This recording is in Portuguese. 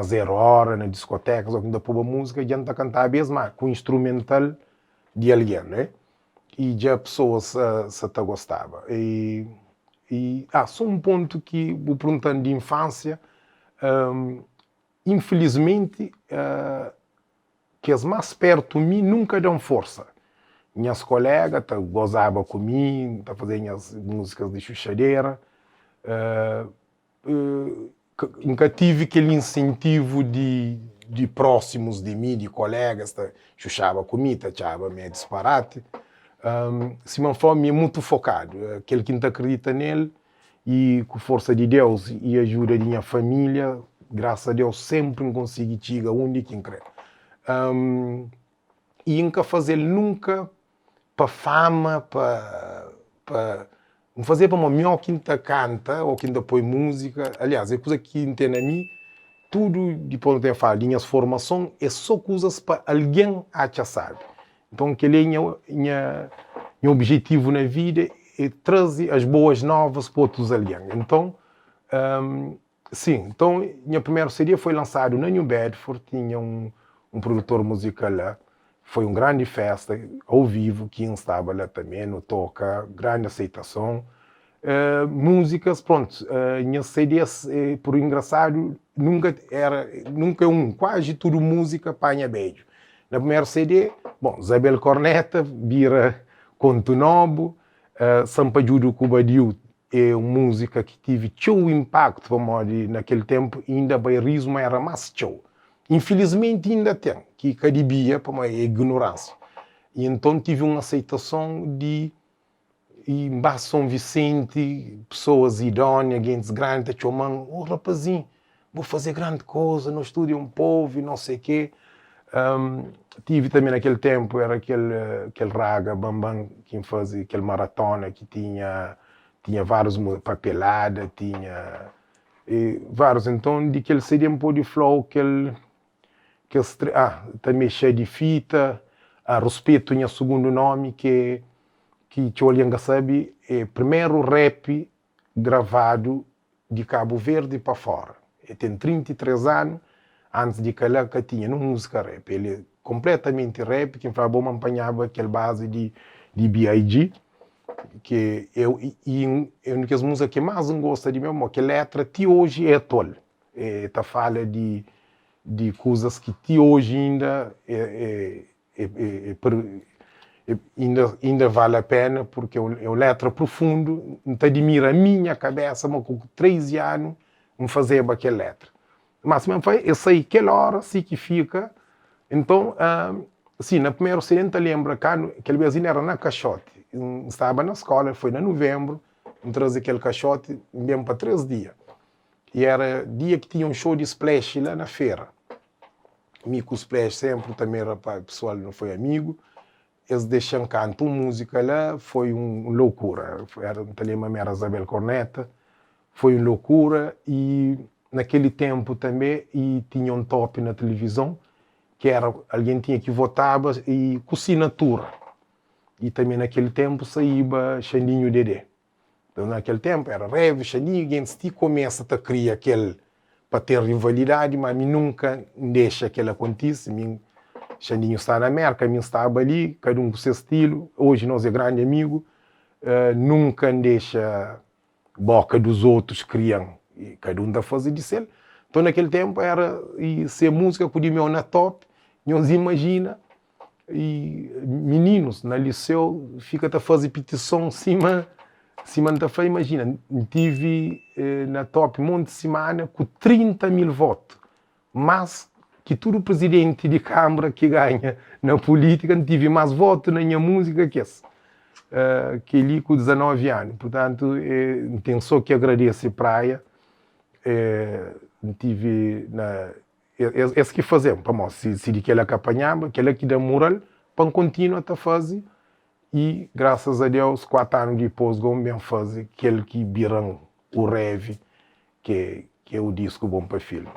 na zero hora, nas discotecas, ou ainda pôr música, a gente está cantando mesmo com instrumental de alguém, né? E já a pessoa se gostava. Só um ponto que vou perguntando de infância, infelizmente, que as mais perto de mim nunca dão força. Minhas colegas gozavam comigo, faziam as músicas de chuchadeira. Nunca tive aquele incentivo de próximos de mim, de colegas, chuchava comigo, achava meio disparate. Simão Fome é muito focado, aquele que não acredita nele, e com força de Deus e ajuda de minha família, graças a Deus sempre consigo chegar onde quem crê. E nunca fazer nunca para fama, para não fazer para uma melhor quinta canta ou quinta põe música. Aliás, é coisa que entende a mim, tudo depois de falar linhas formação é só coisas para alguém acha sabe. Então aquele é meu objetivo na vida é trazer as boas novas para outros alguém. Então sim, então minha primeira CD foi lançado na New Bedford, tinha um produtor musical lá. Foi uma grande festa, ao vivo, quem estava lá também, no toca, grande aceitação. Músicas, pronto, minhas CDs, por engraçado, nunca quase tudo música panha beijo. Na primeira CD, bom, Isabel Corneta, Bira Conto Nobo, Sampa Judo Cubadiu, é uma música que tive teu impacto, vamos naquele tempo, ainda bairrismo era mais teu. Infelizmente ainda tem, que caribia para uma ignorância. E então tive uma aceitação de em São Vicente, pessoas idôneas, gente grande, chamam, rapazinho, vou fazer grande coisa, no estúdio um povo e não sei o quê. Tive também naquele tempo, era aquele raga, bambam, que fazia aquele maratona que tinha vários papelada, tinha vários. Então, de que ele seria um pouco de flow, também cheio de fita, Respeito tinha segundo nome, que Tcholianga sabe, é o primeiro rap gravado de Cabo Verde para fora. Ele tem 33 anos, antes de que tinha uma música rap. Ele é completamente rap, quem falava bom apanhava aquela base de B.I.G., que é uma das músicas que mais gosto de mim, que a letra até hoje é atual. Tá fala de coisas que até hoje ainda vale a pena, porque é uma letra profundo, não te admira a minha cabeça, mas com 13 anos, não fazia aquela letra. Mas eu sei aquela hora, assim que fica. Então, sim, na primeira ocidente, lembra que aquele vizinho era na caixote. Estava na escola, foi em novembro, trouxe aquele caixote, mesmo para 3 dias. E era dia que tinha um show de splash lá na feira. Mico Splash sempre também, rapaz, pessoal não foi amigo. Eles deixam cantar música lá, foi uma loucura. Era Isabel Corneta, foi uma loucura. E naquele tempo também e tinha um top na televisão, que era, alguém tinha que votar e com assinatura. E também naquele tempo saía Xandinho Dedé. Então naquele tempo era Rev, Xandinho, e começa a criar aquele, para ter rivalidade, mas nunca deixa que ele aconteça. Xandinho está na América, mim estava ali, cada um com seu estilo. Hoje nós é grande amigo, nunca deixa boca dos outros criam, e cada um está fazendo de ser. Então naquele tempo era, e se a música podia me na top, nós imagina, e meninos na liceu fica a fazer petição cima da fé, imagina, tive na top monte de semana com 30 mil votos, mas que todo presidente de Câmara que ganha na política não tive mais votos na minha música que esse. Que ali com 19 anos. Portanto, tenho só que agradecer praia. Tive esse que fazemos, para nós, se de que ela apanhava, que ela que dá moral, para continuar a fazer. E, graças a Deus, 4 anos depois, vamos bem fazer aquele que viram o Rev, que é o disco bom para filho.